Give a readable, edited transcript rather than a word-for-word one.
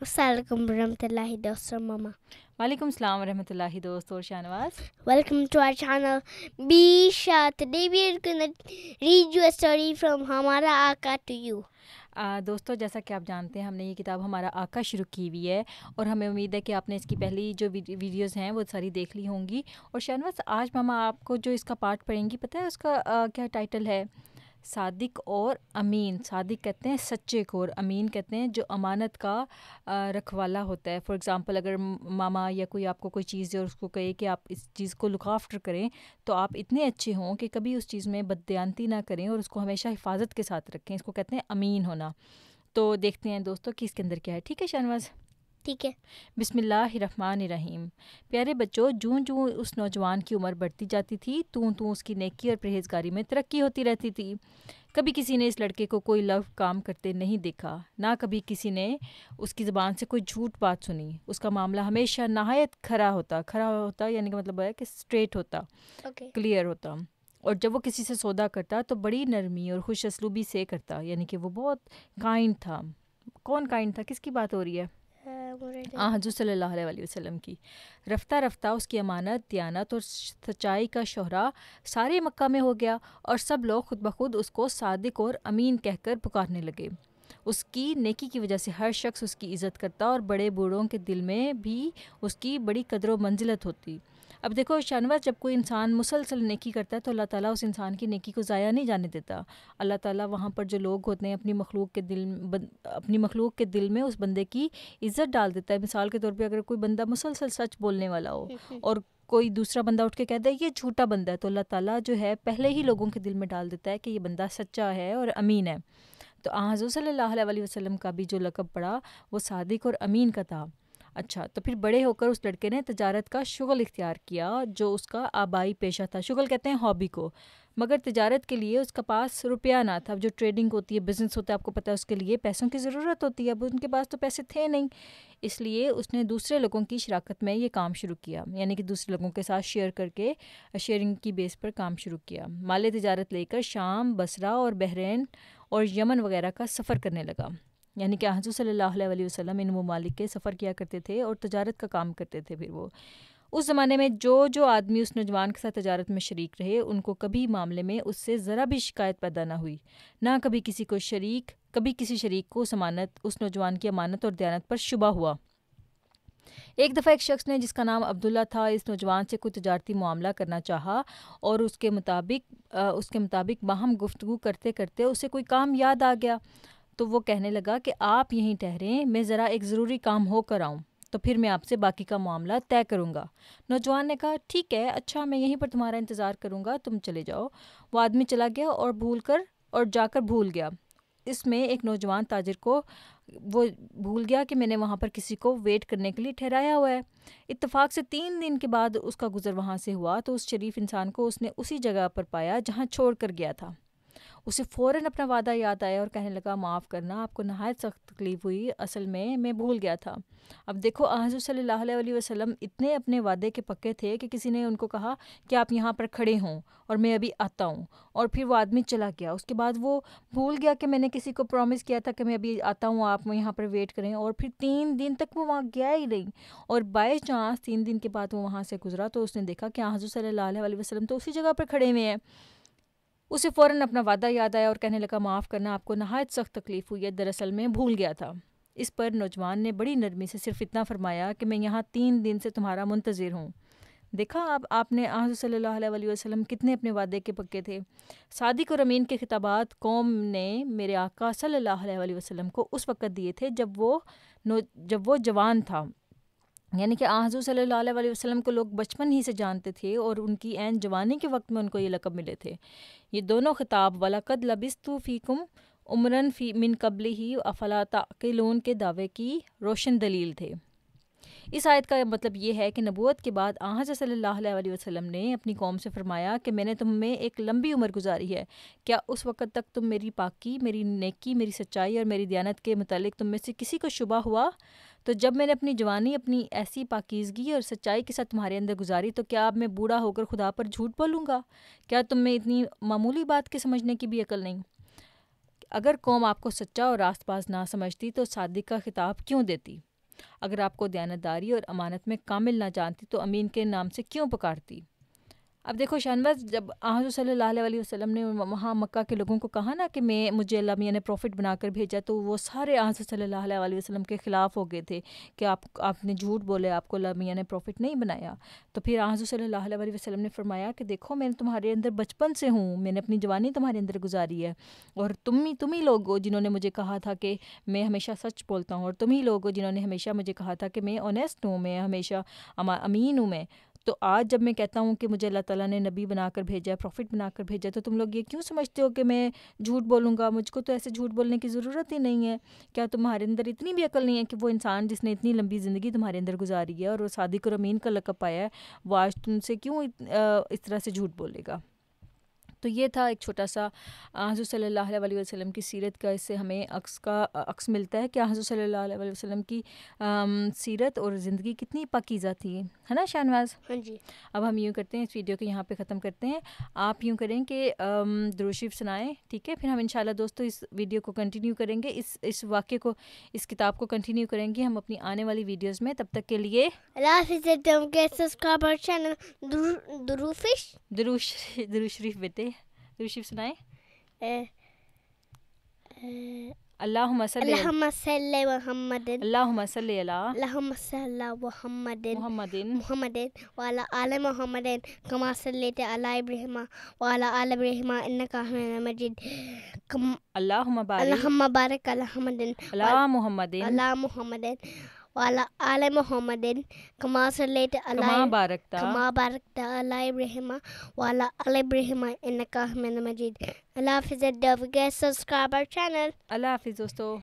السلام علیکم ورحمۃ اللہ دوست اور ماما. وعلیکم السلام ورحمۃ اللہ دوست اور Shahnawaz. Welcome to our channel Bisha. Today we are going to read you a story from ہمارا آقا to you. دوستو جیسا کہ آپ جانتے ہیں ہم نے یہ کتاب ہمارا آقا شروع کی ہوئی ہے اور ہمیں امید ہے کہ آپ نے اس کی پہلی جو ویڈیوز ہیں وہ ساری دیکھ لی ہوں گی. اور شاہنواز آج ماما آپ کو جو اس کا پارٹ پڑھیں گی پتہ ہے اس کا کیا ٹائٹل ہے؟ صادق اور امین. صادق کہتے ہیں سچے کو اور امین کہتے ہیں جو امانت کا رکھوالا ہوتا ہے. فار ایگزامپل اگر ماما یا کوئی آپ کو کوئی چیز اور اس کو کہے کہ آپ اس چیز کو لک آفٹر کریں تو آپ اتنے اچھے ہوں کہ کبھی اس چیز میں بددیانتی نہ کریں اور اس کو ہمیشہ حفاظت کے ساتھ رکھیں. اس کو کہتے ہیں امین ہونا. تو دیکھتے ہیں دوستوں کہ اس کے اندر کیا ہے. ٹھیک ہے شاہنواز؟ ٹھیک ہے. بسم اللہ الرحمن الرحیم. پیارے بچوں، جوں جوں اس نوجوان کی عمر بڑھتی جاتی تھی توں اس کی نیکی اور پرہیزگاری میں ترقی ہوتی رہتی تھی. کبھی کسی نے اس لڑکے کو کوئی لو کام کرتے نہیں دیکھا، نہ کبھی کسی نے اس کی زبان سے کوئی جھوٹ بات سنی. اس کا معاملہ ہمیشہ نہایت کھرا ہوتا یعنی کہ مطلب ہے کہ اسٹریٹ ہوتا، کلیئر ہوتا. اور جب وہ کسی سے سودا کرتا تو بڑی نرمی اور خوش اسلوبی سے کرتا، یعنی کہ وہ بہت کائنڈ تھا. کون کائنڈ تھا؟ کس کی بات ہو رہی ہے؟ حضور صلی اللہ علیہ وسلم کی. رفتہ رفتہ اس کی امانت، دیانت اور سچائی کا شہرا سارے مکہ میں ہو گیا اور سب لوگ خود بخود اس کو صادق اور امین کہہ کر پکارنے لگے. اس کی نیکی کی وجہ سے ہر شخص اس کی عزت کرتا اور بڑے بوڑھوں کے دل میں بھی اس کی بڑی قدر و منزلت ہوتی. اب دیکھو شاہنواز، جب کوئی انسان مسلسل نیکی کرتا ہے تو اللہ تعالیٰ اس انسان کی نیکی کو ضائع نہیں جانے دیتا. اللہ تعالیٰ وہاں پر جو لوگ ہوتے ہیں اپنی مخلوق کے دل میں اس بندے کی عزت ڈال دیتا ہے. مثال کے طور پہ اگر کوئی بندہ مسلسل سچ بولنے والا ہو اور کوئی دوسرا بندہ اٹھ کے کہتا ہے یہ جھوٹا بندہ ہے، تو اللہ تعالیٰ جو ہے پہلے ہی لوگوں کے دل میں ڈال دیتا ہے کہ یہ بندہ سچا ہے اور امین ہے. تو حضور صلی اللہ علیہ وسلم کا بھی جو لقب پڑا وہ صادق اور امین کا تھا. اچھا، تو پھر بڑے ہو کر اس لڑکے نے تجارت کا شغل اختیار کیا جو اس کا آبائی پیشہ تھا. شغل کہتے ہیں ہابی کو. مگر تجارت کے لیے اس کا پاس روپیہ نہ تھا. جو ٹریڈنگ ہوتی ہے، بزنس ہوتا ہے، آپ کو پتہ ہے اس کے لیے پیسوں کی ضرورت ہوتی ہے. اب ان کے پاس تو پیسے تھے نہیں، اس لیے اس نے دوسرے لوگوں کی شراکت میں یہ کام شروع کیا، یعنی کہ دوسرے لوگوں کے ساتھ شیئر کر کے شیئرنگ کی بیس پر کام شروع کیا. مال تجارت لے کر شام، بصرہ اور بحرین اور یمن وغیرہ کا سفر کرنے لگا. یعنی کہ حضور صلی اللہ علیہ وسلم ان ممالک کے سفر کیا کرتے تھے اور تجارت کا کام کرتے تھے. پھر وہ اس زمانے میں جو آدمی اس نوجوان کے ساتھ تجارت میں شریک رہے ان کو کبھی معاملے میں اس سے ذرا بھی شکایت پیدا نہ ہوئی، نہ کبھی کسی شریک کو اس نوجوان کی امانت اور دیانت پر شبہ ہوا. ایک دفعہ ایک شخص نے جس کا نام عبداللہ تھا اس نوجوان سے کوئی تجارتی معاملہ کرنا چاہا اور اس کے مطابق باہم گفتگو کرتے کرتے اسے کوئی کام یاد آ گیا. تو وہ کہنے لگا کہ آپ یہیں ٹھہریں، میں ذرا ایک ضروری کام ہو کر آؤں تو پھر میں آپ سے باقی کا معاملہ طے کروں گا. نوجوان نے کہا ٹھیک ہے، اچھا میں یہیں پر تمہارا انتظار کروں گا، تم چلے جاؤ. وہ آدمی چلا گیا اور جا کر بھول گیا. اس میں ایک نوجوان تاجر کو وہ بھول گیا کہ میں نے وہاں پر کسی کو ویٹ کرنے کے لیے ٹھہرایا ہوا ہے. اتفاق سے 3 دن کے بعد اس کا گزر وہاں سے ہوا تو اس شریف انسان کو اس نے اسی جگہ پر پایا جہاں چھوڑ کر گیا تھا. اسے فوراً اپنا وعدہ یاد آیا اور کہنے لگا معاف کرنا، آپ کو نہایت سخت تکلیف ہوئی، اصل میں بھول گیا تھا. اب دیکھو حضور صلی اللہ علیہ وسلم اتنے اپنے وعدے کے پکے تھے کہ کسی نے ان کو کہا کہ آپ یہاں پر کھڑے ہوں اور میں ابھی آتا ہوں، اور پھر وہ آدمی چلا گیا. اس کے بعد وہ بھول گیا کہ میں نے کسی کو پرومس کیا تھا کہ میں ابھی آتا ہوں، آپ یہاں پر ویٹ کریں، اور پھر 3 دن تک وہ وہاں گیا ہی نہیں. اور بائی چانس 3 دن کے بعد وہ وہاں سے گزرا تو اس نے دیکھا کہ حضور صلی اللہ علیہ وسلم تو اسی جگہ پر کھڑے ہوئے ہیں. اسے فوراً اپنا وعدہ یاد آیا اور کہنے لگا معاف کرنا، آپ کو نہایت سخت تکلیف ہوئی ہے، دراصل میں بھول گیا تھا. اس پر نوجوان نے بڑی نرمی سے صرف اتنا فرمایا کہ میں یہاں 3 دن سے تمہارا منتظر ہوں. دیکھا آپ نے حضور صلی اللہ علیہ وسلم کتنے اپنے وعدے کے پکے تھے. صادق اور امین کے خطابات قوم نے میرے آقا صلی اللہ علیہ وسلم کو اس وقت دیے تھے جب وہ جوان تھا، یعنی کہ حضور صلی اللہ علیہ وسلم کو لوگ بچپن ہی سے جانتے تھے اور ان کی عین جوانی کے وقت میں ان کو یہ لقب ملے تھے. یہ دونوں خطاب وَلَقَدْ لَبِثْتُ فِيكُمْ عُمْرًا مِّن قَبْلِهِ أَفَلَا تَعْقِلُونَ کے دعوے کی روشن دلیل تھے. اس آیت کا مطلب یہ ہے کہ نبوت کے بعد حضرت صلی اللہ علیہ وسلم نے اپنی قوم سے فرمایا کہ میں نے تم میں ایک لمبی عمر گزاری ہے، کیا اس وقت تک تم میری پاکی، میری نیکی، میری سچائی اور میری دیانت کے متعلق تم میں سے کسی کو شبہ ہوا؟ تو جب میں نے اپنی جوانی اپنی ایسی پاکیزگی اور سچائی کے ساتھ تمہارے اندر گزاری تو کیا اب میں بوڑھا ہو کر خدا پر جھوٹ بولوں گا؟ کیا تم میں اتنی معمولی بات کے سمجھنے کی بھی عقل نہیں؟ اگر قوم آپ کو سچا اور راست باز نہ سمجھتی تو صادق کا خطاب کیوں دیتی؟ اگر آپ کو دیانتداری اور امانت میں کامل نہ جانتی تو امین کے نام سے کیوں پکارتی؟ اب دیکھو شہنواز، جب حضور صلی اللہ علیہ وسلم نے وہاں مکہ کے لوگوں کو کہا نا کہ مجھے اللہ میاں نے پروفٹ بنا کر بھیجا، تو وہ سارے حضور صلی اللہ علیہ وسلم کے خلاف ہو گئے تھے کہ آپ نے جھوٹ بولے، آپ کو اللہ میاں نے پروفٹ نہیں بنایا۔ تو پھر حضور صلی اللہ علیہ وسلم نے فرمایا کہ دیکھو میں تمہارے اندر بچپن سے ہوں، میں نے اپنی جوانی تمہارے اندر گزاری ہے، اور تم ہی لوگ ہو جنہوں نے مجھے کہا تھا کہ میں ہمیشہ سچ بولتا ہوں، اور تم ہی لوگ ہو جنہوں نے ہمیشہ مجھے کہا تھا کہ میں آنیسٹ ہوں، میں ہمیشہ امین ہوں میں۔ تو آج جب میں کہتا ہوں کہ مجھے اللہ تعالیٰ نے نبی بنا کر بھیجا ہے، پروفٹ بنا کر بھیجا ہے، تو تم لوگ یہ کیوں سمجھتے ہو کہ میں جھوٹ بولوں گا؟ مجھ کو تو ایسے جھوٹ بولنے کی ضرورت ہی نہیں ہے۔ کیا تمہارے اندر اتنی بھی عقل نہیں ہے کہ وہ انسان جس نے اتنی لمبی زندگی تمہارے اندر گزاری ہے اور وہ صادق اور امین کا لقب پایا ہے، وہ آج تم سے کیوں اس طرح سے جھوٹ بولے گا؟ تو یہ تھا ایک چھوٹا سا حضور صلی اللہ علیہ وسلم کی سیرت کا، اس سے ہمیں عکس ملتا ہے کہ حضور صلی اللہ علیہ وسلم کی سیرت اور زندگی کتنی پاکیزہ تھی، ہے نا شہنواز؟ ہاں جی۔ اب ہم یوں کرتے ہیں، اس ویڈیو کو یہاں پہ ختم کرتے ہیں۔ آپ یوں کریں کہ درود شریف سنائیں، ٹھیک ہے؟ پھر ہم انشاءاللہ دوستو اس ویڈیو کو کنٹینیو کریں گے، اس واقعے کو، اس کتاب کو کنٹینیو کریں گے ہم اپنی آنے والی ویڈیوز میں۔ تب تک کے لیے اللہ حافظ۔ ڈونٹ گیٹ سبسکرائب اور چینل درود شریف بیٹے، درود شریف سنائیں۔ اللہم صلی اللہم صلی محمد اللہم صلی علی اللہم صلی محمد محمد وعلی آل محمد کما صلیت علی ابراہیم وعلی آل ابراہیم انک حمید مجید۔ اللہم اللہم بارک علی محمد محمد علی محمد وعلی آل محمد کما صلیت علی کما بارکتا کما بارکت علی ابراہیم وعلی آل ابراہیم انک حمید مجید۔ اللہ حافظ۔ Don't forget subscribe our channel۔ اللہ حافظ دوستو۔